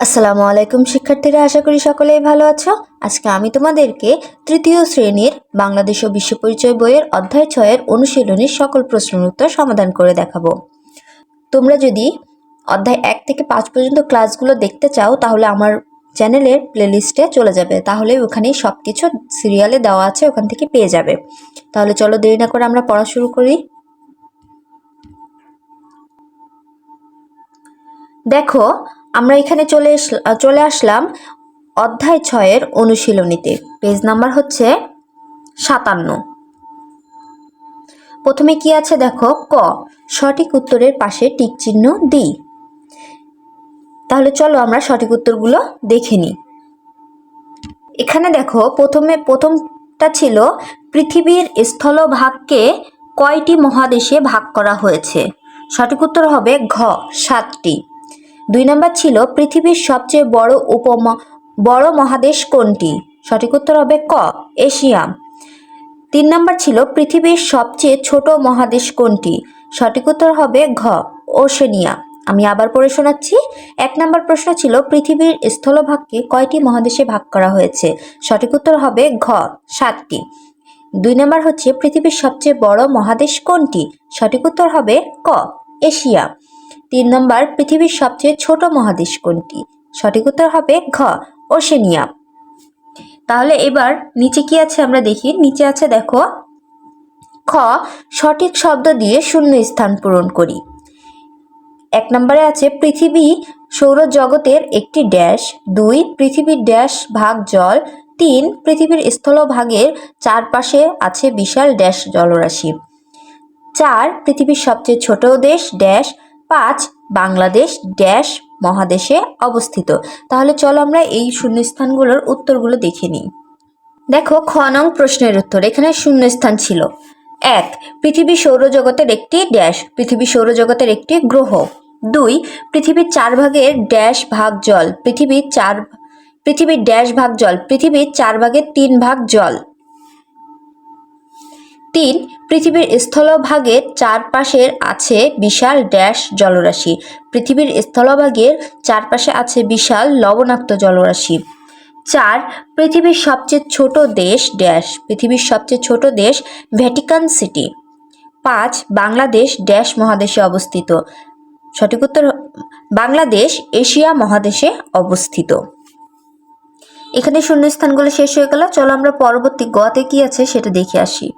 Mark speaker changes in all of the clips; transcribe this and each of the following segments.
Speaker 1: আসসালামু আলাইকুম শিক্ষার্থীরা, আশা করি সকলেই ভালো আছো। আজকে আমি তোমাদেরকে তৃতীয় শ্রেণীর বাংলাদেশ ও বিশ্ব পরিচয় বইয়ের অধ্যায় 6-এর অনুশীলনীর সকল প্রশ্নের উত্তর সমাধান করে দেখাবো। তোমরা যদি অধ্যায় 1 থেকে 5 পর্যন্ত ক্লাসগুলো দেখতে চাও তাহলে আমার চ্যানেলের প্লেলিস্টে চলে যাবে, তাহলে ওখানে সব কিছু সিরিয়ালে দেওয়া আছে, ওখান থেকে পেয়ে যাবে। তাহলে চলো দেরি না করে আমরা পড়া শুরু করি। দেখো, আমরা এখানে চলে আসলাম অধ্যায় 6-এর অনুশীলনীতে। পেজ নাম্বার হচ্ছে 57। প্রথমে কি আছে দেখো, ক সঠিক উত্তরের পাশে টিক চিহ্ন দিই। তাহলে চলো আমরা সঠিক উত্তরগুলো দেখে নিই। এখানে দেখো, প্রথমটা ছিল পৃথিবীর স্থলভাগকে কয়টি মহাদেশে ভাগ করা হয়েছে। সঠিক উত্তর হবে ঘ, 7টি। 2 নম্বর ছিল পৃথিবীর সবচেয়ে বড় মহাদেশ কোনটি। সঠিক উত্তর হবে ক, এশিয়া। 3 নম্বর ছিল পৃথিবীর সবচেয়ে ছোট মহাদেশ কোনটি। সঠিক উত্তর হবে ঘ, ওশেনিয়া। আমি আবার পড়ে শোনাচ্ছি। 1 নম্বর প্রশ্ন ছিল পৃথিবীর স্থলভাগকে কয়টি মহাদেশে ভাগ করা হয়েছে। সঠিক উত্তর হবে ঘ, 7টি। 2 নম্বর হচ্ছে পৃথিবীর সবচেয়ে বড় মহাদেশ কোনটি। সঠিক উত্তর হবে ক, এশিয়া। 3 নম্বর পৃথিবীর সবচেয়ে ছোট মহাদেশ কোনটি। সঠিক উত্তর হবে ঘ, ওশেনিয়া। তাহলে এবার নিচে কি আছে আমরা দেখি। নিচে আছে দেখো, খ সঠিক শব্দ দিয়ে শূন্য স্থান পূরণ করি। 1 নম্বরে আছে পৃথিবী সৌরজগতের একটি ড্যাশ। 2 পৃথিবীর ড্যাশ ভাগ জল। 3 পৃথিবীর স্থলভাগের চারপাশে আছে বিশাল ড্যাশ জলরাশি। 4 পৃথিবীর সবচেয়ে ছোট দেশ ড্যাশ। 5 বাংলাদেশ ড্যাশ মহাদেশে অবস্থিত। তাহলে চলো আমরা এই শূন্যস্থানগুলোর উত্তরগুলো দেখে নিই। দেখো, খ নং প্রশ্নের উত্তর। এখানে শূন্যস্থান ছিল 1 পৃথিবী সৌরজগতের একটি ড্যাশ, পৃথিবী সৌরজগতের একটি গ্রহ। 2 পৃথিবীর 4 ভাগের ড্যাশ ভাগ জল, পৃথিবীর ড্যাশ ভাগ জল, পৃথিবীর 4 ভাগের 3 ভাগ জল। 3 পৃথিবীর স্থলভাগের চারপাশে আছে বিশাল ড্যাশ জলরাশি, পৃথিবীর স্থলভাগের চারপাশে আছে বিশাল লবণাক্ত জলরাশি। 4 পৃথিবীর সবচেয়ে ছোট দেশ ড্যাশ, পৃথিবীর সবচেয়ে ছোট দেশ ভ্যাটিকান সিটি। 5 বাংলাদেশ ড্যাশ মহাদেশে অবস্থিত। সঠিক উত্তর, বাংলাদেশ এশিয়া মহাদেশে অবস্থিত। এখানে শূন্যস্থানগুলো শেষ হয়ে গেল। চলো আমরা পরবর্তী গতে কি আছে সেটা দেখে আসি।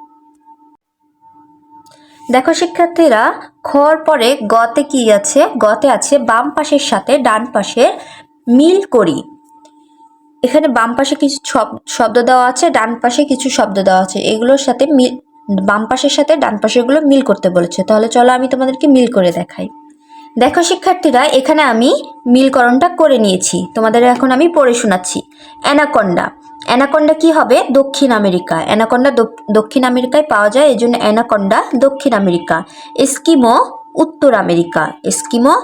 Speaker 1: দেখো শিক্ষার্থীরা, খর পরে গতে কি আছে। গতে আছে বাম পাশের সাথে ডান পাশের মিল করি। এখানে বাম পাশে কিছু শব্দ দেওয়া আছে, ডান পাশে কিছু শব্দ দেওয়া আছে, এগুলোর সাথে বাম পাশের সাথে ডান পাশেরগুলো মিল করতে বলেছে। তাহলে চলো আমি তোমাদেরকে মিল করে দেখাই। দেখো শিক্ষার্থীরা, এখানে আমি মিলকরণটা করে নিয়েছি, তোমাদের এখন আমি পড়ে শোনাচ্ছি। অ্যানাকন্ডা, অ্যানাকন্ডা কি হবে, দক্ষিণ আমেরিকা। অ্যানাকন্ডা দক্ষিণ আমেরিকায় পাওয়া যায়, এই জন্য অ্যানাকন্ডা দক্ষিণ আমেরিকা। এস্কিমো উত্তর আমেরিকা, এস্কিমো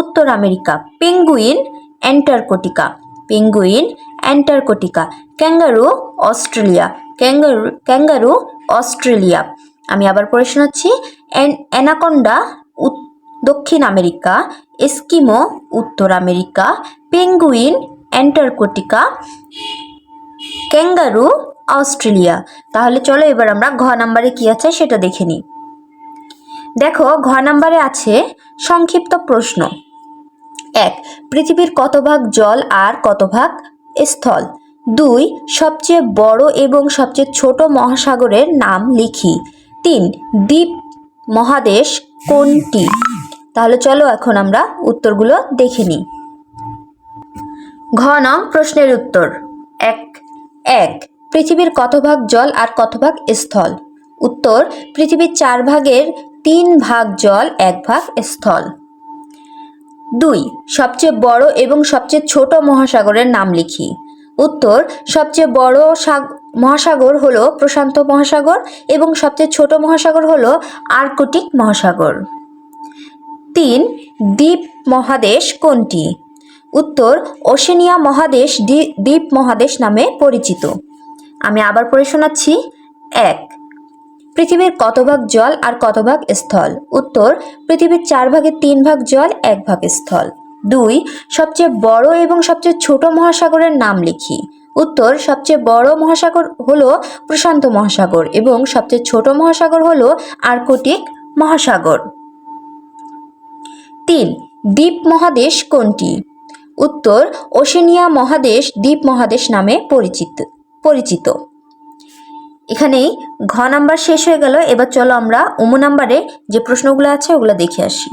Speaker 1: উত্তর America. Penguin Antarctica, penguin Antarctica. Kangaroo Australia, kangaroo Australia. আমি আবার পড়ে শোনাচ্ছি। অ্যানাকন্ডা দক্ষিণ আমেরিকা, এস্কিমো উত্তর America, penguin Antarctica, kangaroo Australia. তাহলে চলো এবার আমরা ঘ নাম্বারে কি আছে সেটা দেখে নিই। দেখো, ঘ নাম্বারে আছে সংক্ষিপ্ত প্রশ্ন। 1 পৃথিবীর কত ভাগ জল আর কত ভাগ স্থল। 2 সবচেয়ে বড় এবং সবচেয়ে ছোট মহাসাগরের নাম লিখি। 3 দ্বীপ মহাদেশ কোনটি। তাহলে চলো এখন আমরা উত্তরগুলো দেখে নিই। ঘ নং প্রশ্নের উত্তর। 1 পৃথিবীর কত ভাগ জল আর কত ভাগ স্থল। উত্তর, পৃথিবীর 4 ভাগের 3 ভাগ জল, 1 ভাগ স্থল। 2 সবচেয়ে বড় এবং সবচেয়ে ছোট মহাসাগরের নাম লিখি। উত্তর, সবচেয়ে বড় মহাসাগর হলো প্রশান্ত মহাসাগর এবং সবচেয়ে ছোট মহাসাগর হলো আর্কটিক মহাসাগর। 3 দ্বীপ মহাদেশ কোনটি। উত্তর, ওশেনিয়া মহাদেশ দ্বীপ মহাদেশ নামে পরিচিত। আমি আবার পড়ে শোনাচ্ছি। 1 পৃথিবীর কত ভাগ জল আর কত ভাগ স্থল। উত্তর, পৃথিবীর 4 ভাগের 3 ভাগ জল, 1 ভাগ স্থল। 2 সবচেয়ে বড় এবং সবচেয়ে ছোট মহাসাগরের নাম লিখি। উত্তর, সবচেয়ে বড় মহাসাগর হলো প্রশান্ত মহাসাগর এবং সবচেয়ে ছোট মহাসাগর হলো আর্কটিক মহাসাগর। 3 দ্বীপ মহাদেশ কোনটি? উত্তর, ওশেনিয়া মহাদেশ দ্বীপ মহাদেশ নামে পরিচিত। এখানেই ঘ নাম্বার শেষ হয়ে গেল। এবার চলো আমরা উম নাম্বারে যে প্রশ্নগুলো আছে ওগুলো দেখে আসি।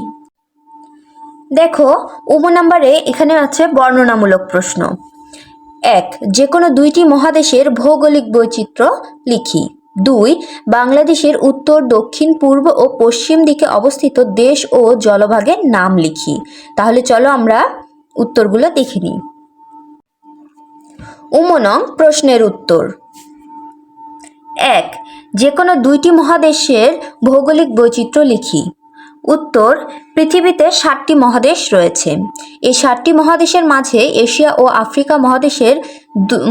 Speaker 1: দেখো, উম নাম্বারে এখানে আছে বর্ণনামূলক প্রশ্ন। 1 যে কোনো 2টি মহাদেশের ভৌগোলিক বৈচিত্র্য লিখি। 2 বাংলাদেশের উত্তর, দক্ষিণ, পূর্ব ও পশ্চিম দিকে অবস্থিত দেশ ও জলভাগের নাম লিখি। তাহলে চলো আমরা উত্তরগুলো দেখে নিই। উম প্রশ্নের উত্তর। 1 যে কোনো 2টি মহাদেশের ভৌগোলিক বৈচিত্র্য লিখি। উত্তর, পৃথিবীতে 7টি মহাদেশ রয়েছে। এই 7টি মহাদেশের মাঝে এশিয়া ও আফ্রিকা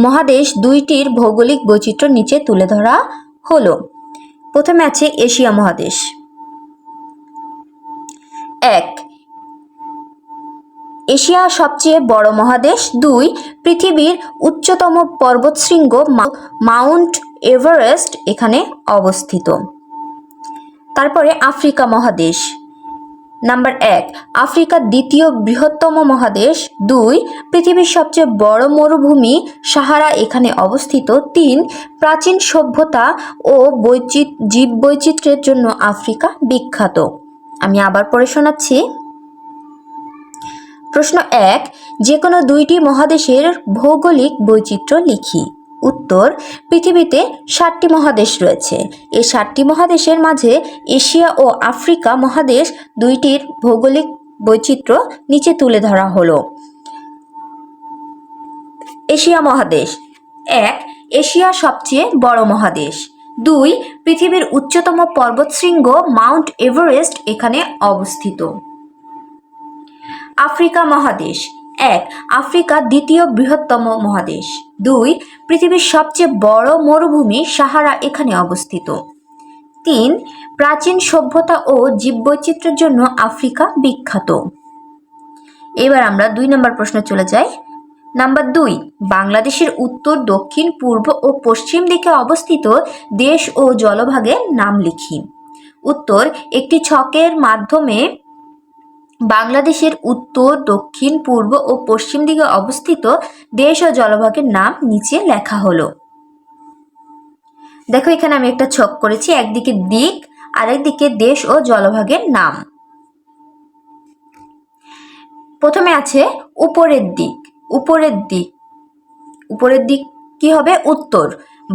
Speaker 1: মহাদেশ দুইটির ভৌগোলিক বৈচিত্র্য নিচে তুলে ধরা হলো। প্রথমে আছে এশিয়া মহাদেশ। 1 এশিয়া সবচেয়ে বড় মহাদেশ। 2 পৃথিবীর উচ্চতম পর্বতশৃঙ্গ মাউন্ট এভারেস্ট এখানে অবস্থিত। তারপরে আফ্রিকা মহাদেশ। নাম্বার 1 আফ্রিকা দ্বিতীয় বৃহত্তম মহাদেশ। 2 পৃথিবীর সবচেয়ে বড় মরুভূমি সাহারা এখানে অবস্থিত। 3 প্রাচীন সভ্যতা ও জীববৈচিত্র্যের জন্য আফ্রিকা বিখ্যাত। আমি আবার পড়ে শোনাচ্ছি। প্রশ্ন 1 যে কোনো 2টি মহাদেশের ভৌগোলিক বৈচিত্র্য লিখি। উত্তর, পৃথিবীতে 7টি মহাদেশ রয়েছে। এই 7টি মহাদেশের মাঝে এশিয়া ও আফ্রিকা মহাদেশ দুইটির ভৌগোলিক বৈচিত্র্য নিচে তুলে ধরা হলো। এশিয়া মহাদেশ। 1 এশিয়া সবচেয়ে বড় মহাদেশ। 2 পৃথিবীর উচ্চতম পর্বতশৃঙ্গ মাউন্ট এভারেস্ট এখানে অবস্থিত। আফ্রিকা মহাদেশ। 1 আফ্রিকা দ্বিতীয় বৃহত্তম মহাদেশ। 2 পৃথিবীর সবচেয়ে বড় মরুভূমি সাহারা এখানে অবস্থিত। 3 প্রাচীন সভ্যতা ও জীববৈচিত্র্যের জন্য আফ্রিকা বিখ্যাত। এবার আমরা 2 নম্বর প্রশ্নে চলে যাই। নাম্বার 2 বাংলাদেশের উত্তর, দক্ষিণ, পূর্ব ও পশ্চিম দিকে অবস্থিত দেশ ও জলভাগের নাম লিখি। উত্তর, একটি ছকের মাধ্যমে বাংলাদেশের উত্তর, দক্ষিণ, পূর্ব ও পশ্চিম দিকে অবস্থিত দেশ ও জলভাগের নাম নিচে লেখা হলো। দেখো, এখানে আমি একটা ছক করেছি। একদিকে দিক আর একদিকে দেশ ও জলভাগের নাম। প্রথমে আছে উপরের দিক। উপরের দিক কি হবে? উত্তর,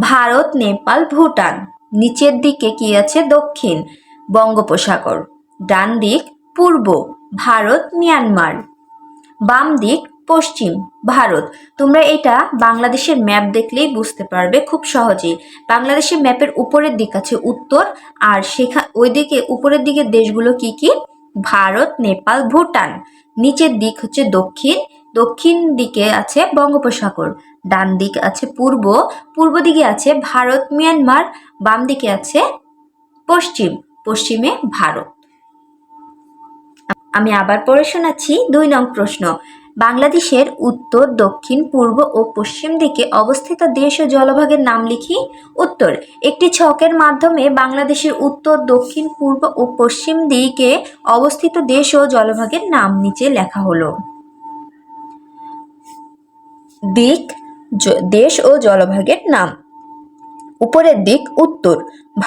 Speaker 1: ভারত, নেপাল, ভুটান। নিচের দিকে কি আছে? দক্ষিণ, বঙ্গোপসাগর। ডান দিক পূর্ব, ভারত, মিয়ানমার। বাম দিক পশ্চিম, ভারত। তোমরা এটা বাংলাদেশের ম্যাপ দেখলেই বুঝতে পারবে খুব সহজেই। বাংলাদেশের ম্যাপের উপরের দিক আছে উত্তর, আর ওইদিকে উপরের দিকের দেশগুলো কি কি? ভারত, নেপাল, ভুটান। নিচের দিক হচ্ছে দক্ষিণ দিকে আছে বঙ্গোপসাগর। ডান দিক আছে পূর্ব দিকে আছে ভারত, মিয়ানমার। বাম দিকে আছে পশ্চিমে ভারত। আমি আবার পড়ে শোনাচ্ছি। 2 নং প্রশ্ন, বাংলাদেশের উত্তর, দক্ষিণ, পূর্ব ও পশ্চিম দিকে অবস্থিত দেশ ও জলভাগের নাম লিখি। উত্তর, একটি ছকের মাধ্যমে বাংলাদেশের উত্তর, দক্ষিণ, পূর্ব ও পশ্চিম দিকে অবস্থিত দেশ ও জলভাগের নাম নিচে লেখা হলো। দিক, দেশ ও জলভাগের নাম। উপরের দিক উত্তর,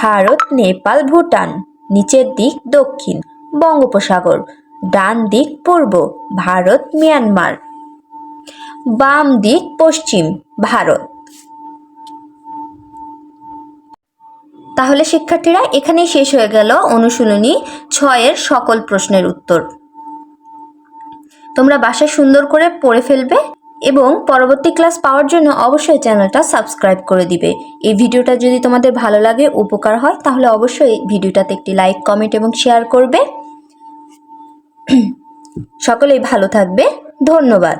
Speaker 1: ভারত, নেপাল, ভুটান। নিচের দিক দক্ষিণ, বঙ্গোপসাগর। ডান দিক পূর্ব, ভারত, মিয়ানমার। বাম দিক পশ্চিম, ভারত। তাহলে শিক্ষার্থীরা, এখানেই শেষ হয়ে গেল অনুশীলনী 6 সকল প্রশ্নের উত্তর। তোমরা বাসায় সুন্দর করে পড়ে ফেলবে এবং পরবর্তী ক্লাস পাওয়ার জন্য অবশ্যই চ্যানেলটা সাবস্ক্রাইব করে দিবে। এই ভিডিওটা যদি তোমাদের ভালো লাগে, উপকার হয়, তাহলে অবশ্যই ভিডিওটাতে একটি লাইক, কমেন্ট এবং শেয়ার করবে। সকলেই ভালো থাকবে। ধন্যবাদ।